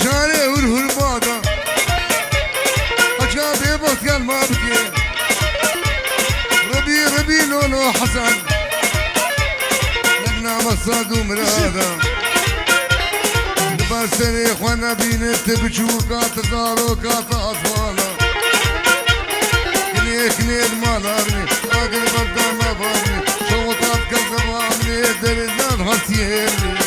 شاري وره الباطة أجابي بطيان ما بكي ربي لولو حسن لقنا مصاد ومرادا بسني اخوانا بينت بجوكات داروكات اطفالا كني المالارني اقل بردا ما بارني شوطات كذباني درزان هاتيني